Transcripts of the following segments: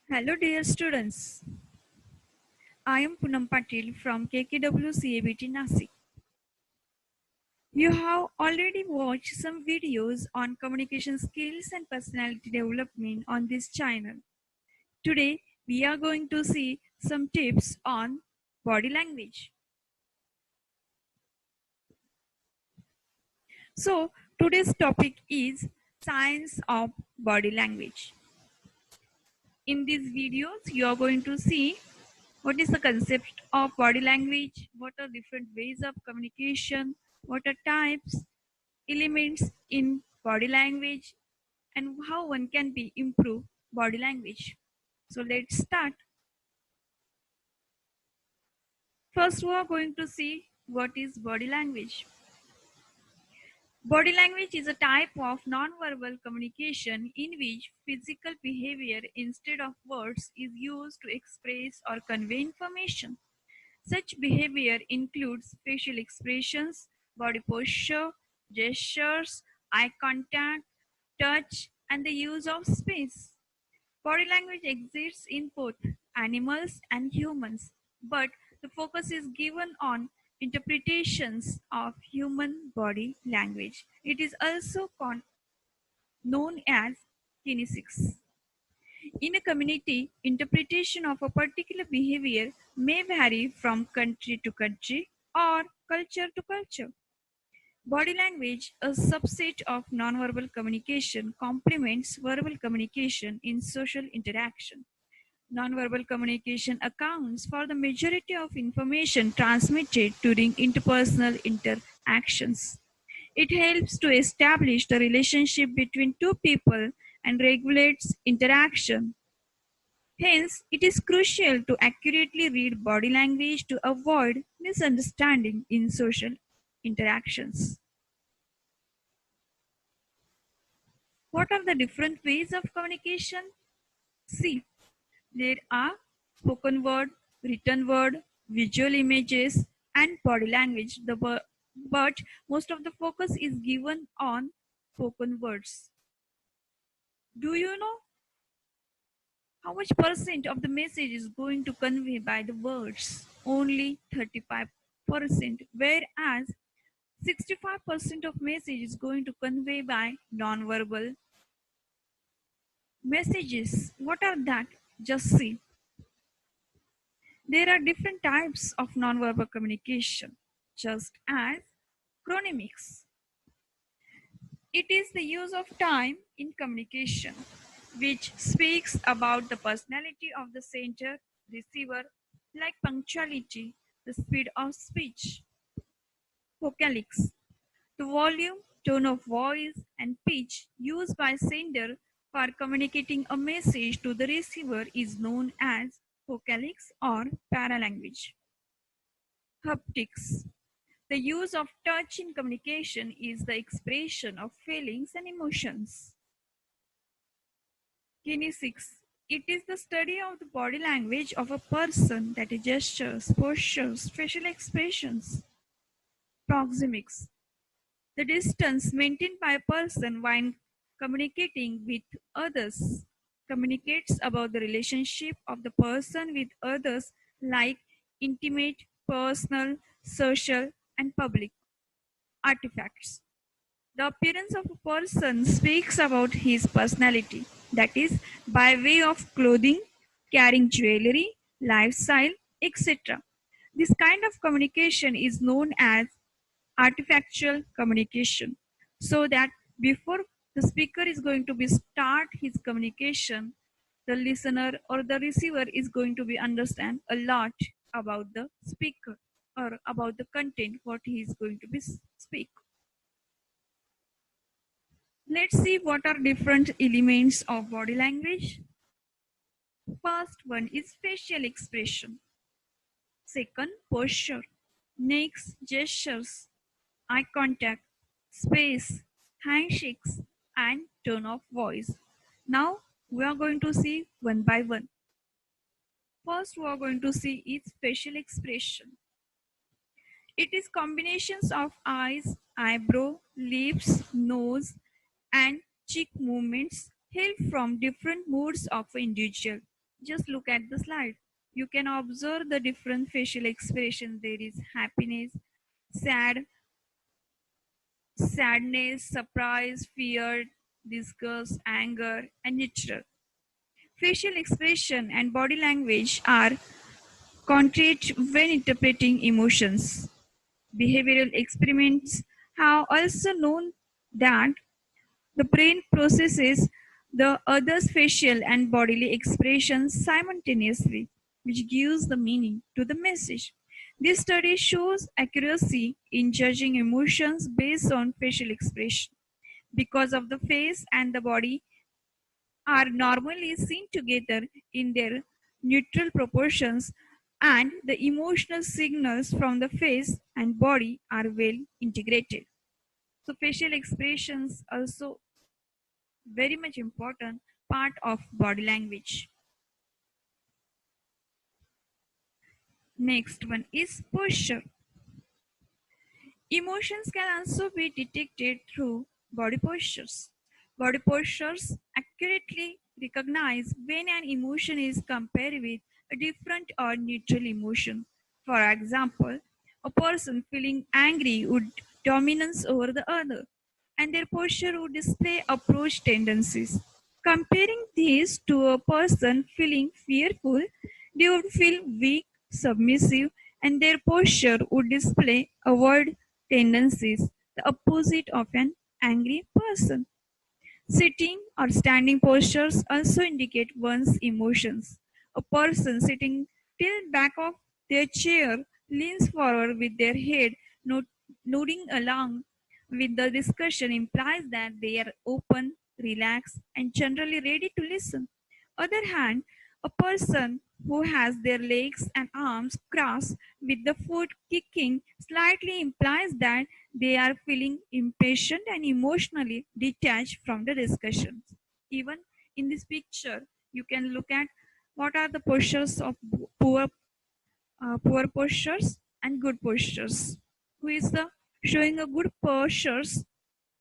Hello dear students, I am Poonam Patil from KKW CABT Nashik. You have already watched some videos on communication skills and personality development on this channel. Today we are going to see some tips on body language. So today's topic is science of body language. In these videos you are going to see what is the concept of body language, what are different ways of communication, what are types, elements in body language, and how one can be improve body language. So let's start. First we are going to see what is body language. Body language is a type of non-verbal communication in which physical behavior instead of words is used to express or convey information. Such behavior includes facial expressions, body posture, gestures, eye contact, touch, and the use of space. Body language exists in both animals and humans, but the focus is given on interpretations of human body language. It is also known as kinesics. In a community, interpretation of a particular behavior may vary from country to country or culture to culture. Body language, a subset of nonverbal communication, complements verbal communication in social interaction. Nonverbal communication accounts for the majority of information transmitted during interpersonal interactions. It helps to establish the relationship between two people and regulates interaction. Hence, it is crucial to accurately read body language to avoid misunderstanding in social interactions. What are the different ways of communication? See, there are spoken word, written word, visual images, and body language. But most of the focus is given on spoken words. Do you know how much percent of the message is going to convey by the words? Only 35%, whereas 65% of message is going to convey by non-verbal messages. What are that? Just see. There are different types of non-verbal communication, just as chronemics. It is the use of time in communication, which speaks about the personality of the sender, receiver, like punctuality, the speed of speech. Vocalics, the volume, tone of voice, and pitch used by sender for communicating a message to the receiver is known as vocalics or paralanguage. Haptics, the use of touch in communication is the expression of feelings and emotions. Kinesics, it is the study of the body language of a person, that is gestures, postures, facial expressions. Proxemics, the distance maintained by a person while communicating with others, communicates about the relationship of the person with others, like intimate, personal, social, and public. Artifacts, the appearance of a person speaks about his personality, that is, by way of clothing, carrying jewelry, lifestyle, etc. This kind of communication is known as artifactual communication. So that before the speaker is going to be start his communication, the listener or the receiver is going to be understand a lot about the speaker or about the content what he is going to be speak. Let's see what are different elements of body language. First one is facial expression. Second, posture. Next, gestures, eye contact, space, handshakes, and tone of voice. Now we are going to see one by one. First, we are going to see is facial expression. It is combinations of eyes, eyebrow, lips, nose, and cheek movements hail from different moods of an individual. Just look at the slide. You can observe the different facial expressions. There is happiness, sad, sadness, surprise, fear, disgust, anger, and neutral. Facial expression and body language are content when interpreting emotions. Behavioral experiments have also known that the brain processes the other's facial and bodily expressions simultaneously, which gives the meaning to the message. This study shows accuracy in judging emotions based on facial expression. Because of the face and the body are normally seen together in their neutral proportions, and the emotional signals from the face and body are well integrated. So facial expressions also very much important part of body language. Next one is posture. Emotions can also be detected through body postures. Body postures accurately recognize when an emotion is compared with a different or neutral emotion. For example, a person feeling angry would dominance over the other, and their posture would display approach tendencies. Comparing these to a person feeling fearful, they would feel weak, submissive, and their posture would display avoid tendencies, the opposite of an angry person. Sitting or standing postures also indicate one's emotions. A person sitting tilted back of their chair leans forward with their head nodding along with the discussion implies that they are open, relaxed, and generally ready to listen. Other hand, a person who has their legs and arms crossed with the foot kicking slightly implies that they are feeling impatient and emotionally detached from the discussions. Even in this picture, you can look at what are the postures of poor postures and good postures. Who is the showing a good postures?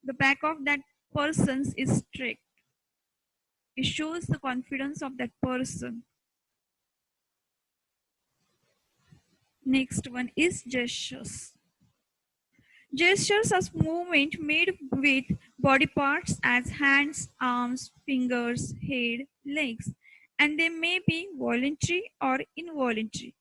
The back of that person is straight. It shows the confidence of that person. Next one is gestures. Gestures are movement made with body parts as hands, arms, fingers, head, legs, and they may be voluntary or involuntary.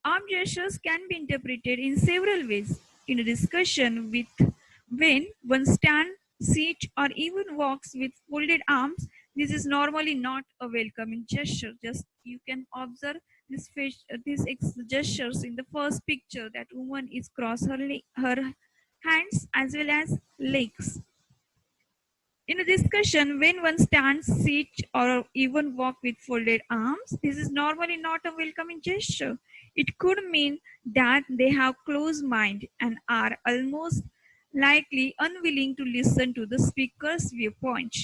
Arm gestures can be interpreted in several ways. In a discussion with when one stands, sits, or even walks with folded arms, this is normally not a welcoming gesture. Just you can observe these gestures in the first picture. That woman is cross her hands as well as legs. In a discussion, when one stands, sits, or even walk with folded arms, this is normally not a welcoming gesture. It could mean that they have closed mind and are almost likely unwilling to listen to the speaker's viewpoint.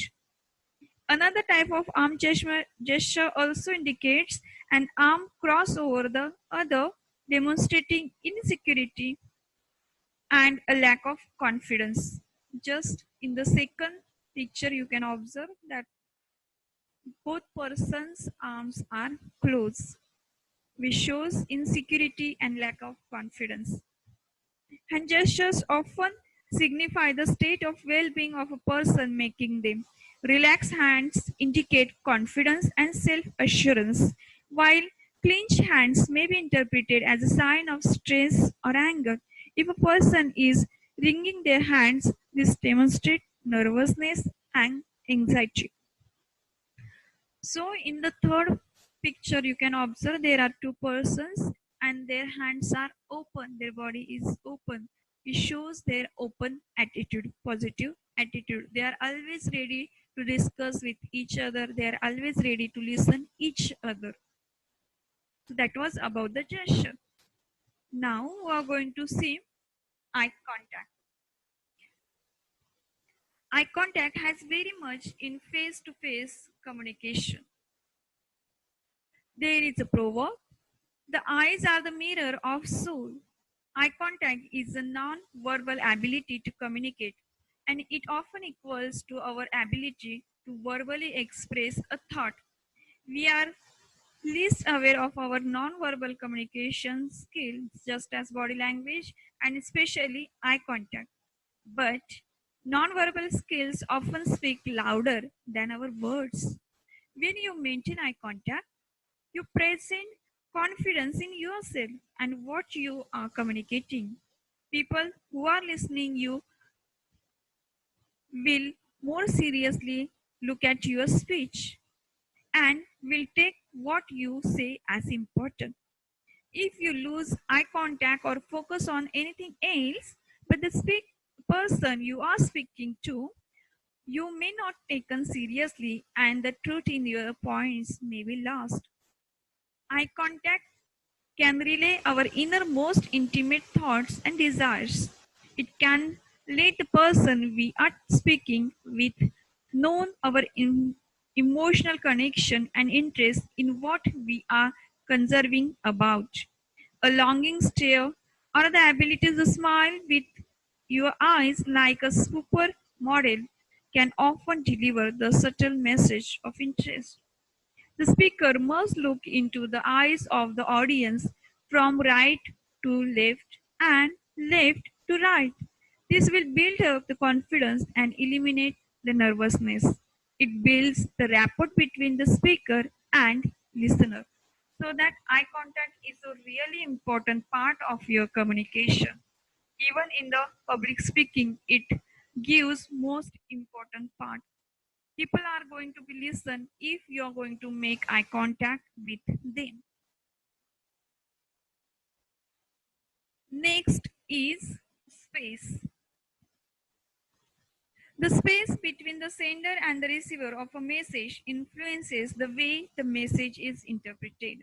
Another type of arm gesture also indicates an arm cross over the other, demonstrating insecurity and a lack of confidence. Just in the second picture, you can observe that both persons' arms are closed, which shows insecurity and lack of confidence. Hand gestures often signify the state of well-being of a person making them. Relaxed hands indicate confidence and self-assurance, while clenched hands may be interpreted as a sign of stress or anger. If a person is wringing their hands, this demonstrates nervousness and anxiety. So in the third picture, you can observe there are two persons and their hands are open. Their body is open. It shows their open attitude, positive attitude. They are always ready to discuss with each other. They are always ready to listen each other. So that was about the gesture. Now we are going to see eye contact. Eye contact has very much in face-to-face communication. There is a proverb. The eyes are the mirror of soul. Eye contact is a non-verbal ability to communicate, and it often equals to our ability to verbally express a thought. We are Least aware of our non-verbal communication skills, just as body language and especially eye contact. But non-verbal skills often speak louder than our words. When you maintain eye contact, you present confidence in yourself and what you are communicating. People who are listening you will more seriously look at your speech and will take what you say as important. If you lose eye contact or focus on anything else but the person you are speaking to, you may not taken seriously and the truth in your points may be lost. Eye contact can relay our innermost intimate thoughts and desires. It can let the person we are speaking with know our emotional connection and interest in what we are conserving about. A longing stare or the ability to smile with your eyes like a supermodel can often deliver the subtle message of interest. The speaker must look into the eyes of the audience from right to left and left to right. This will build up the confidence and eliminate the nervousness. It builds the rapport between the speaker and listener. So that eye contact is a really important part of your communication. Even in the public speaking, it gives most important part. People are going to be listen if you're going to make eye contact with them. Next is space. The space between the sender and the receiver of a message influences the way the message is interpreted.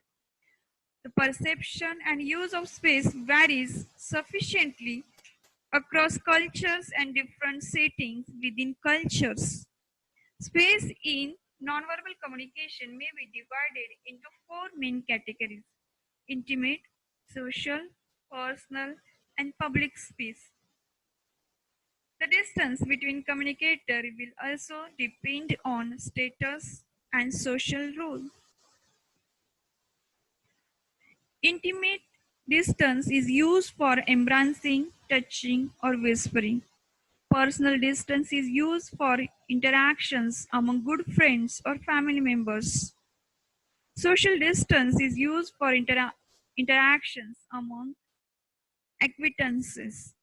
The perception and use of space varies sufficiently across cultures and different settings within cultures. Space in nonverbal communication may be divided into four main categories: intimate, social, personal, and public space. The distance between communicators will also depend on status and social role. Intimate distance is used for embracing, touching, or whispering. Personal distance is used for interactions among good friends or family members. Social distance is used for interactions among acquaintances,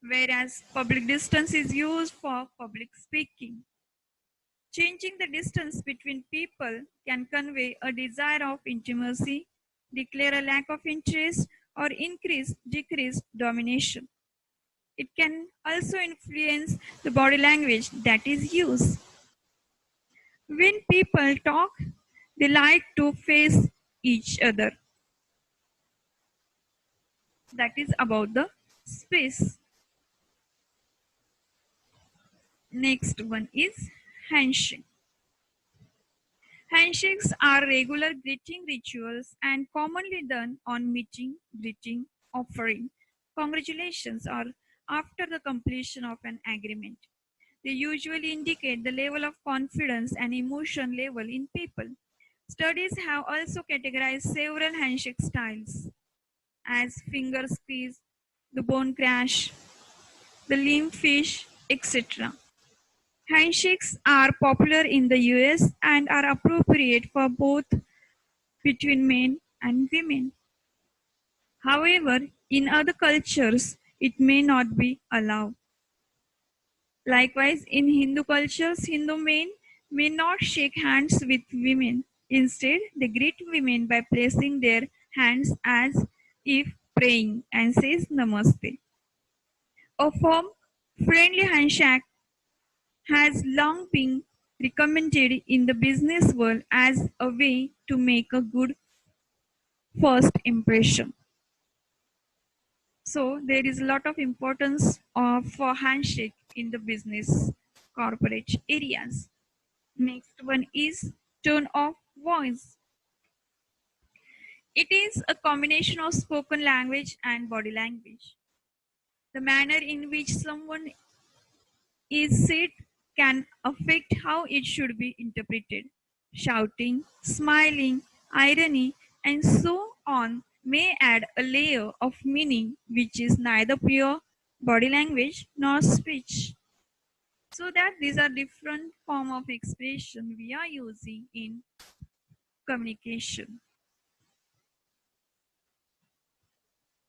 whereas public distance is used for public speaking. Changing the distance between people can convey a desire of intimacy, declare a lack of interest, or decrease domination. It can also influence the body language that is used. When people talk, they like to face each other. That is about the space. Next one is handshake. Handshakes are regular greeting rituals and commonly done on meeting, greeting, offering congratulations or after the completion of an agreement. They usually indicate the level of confidence and emotion level in people. Studies have also categorized several handshake styles as finger squeeze, the bone crash, the limb fish, etc. Handshakes are popular in the US and are appropriate for both between men and women. However, in other cultures, it may not be allowed. Likewise, in Hindu cultures, Hindu men may not shake hands with women. Instead, they greet women by placing their hands as if praying and says namaste. A firm, friendly handshake has long been recommended in the business world as a way to make a good first impression. So there is a lot of importance for handshake in the business corporate areas. Next one is tone of voice. It is a combination of spoken language and body language. The manner in which someone is said can affect how it should be interpreted. Shouting, smiling, irony, and so on may add a layer of meaning which is neither pure body language nor speech. So that these are different form of expression we are using in communication.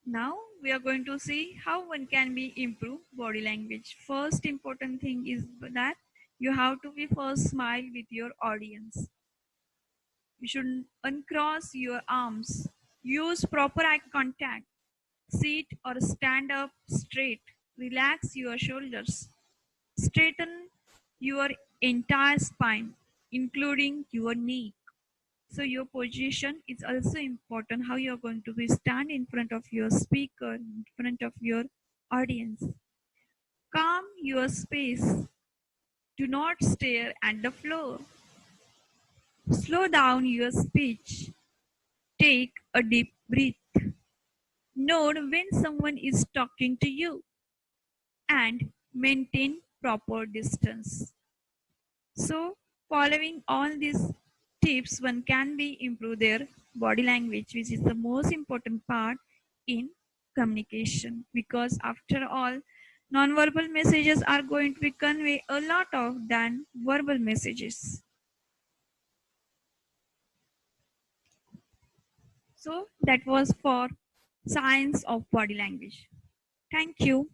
Now we are going to see how one can be improve body language. First important thing is that you have to be first smile with your audience. You should uncross your arms. Use proper eye contact. Sit or stand up straight. Relax your shoulders. Straighten your entire spine, including your knee. So your position is also important. How you are going to be stand in front of your speaker, in front of your audience. Calm your space. Do not stare at the floor. Slow down your speech. Take a deep breath. Note when someone is talking to you and maintain proper distance. So, following all these tips, one can be improve their body language, which is the most important part in communication. Because after all, non-verbal messages are going to be convey a lot of than verbal messages. So that was for science of body language. Thank you.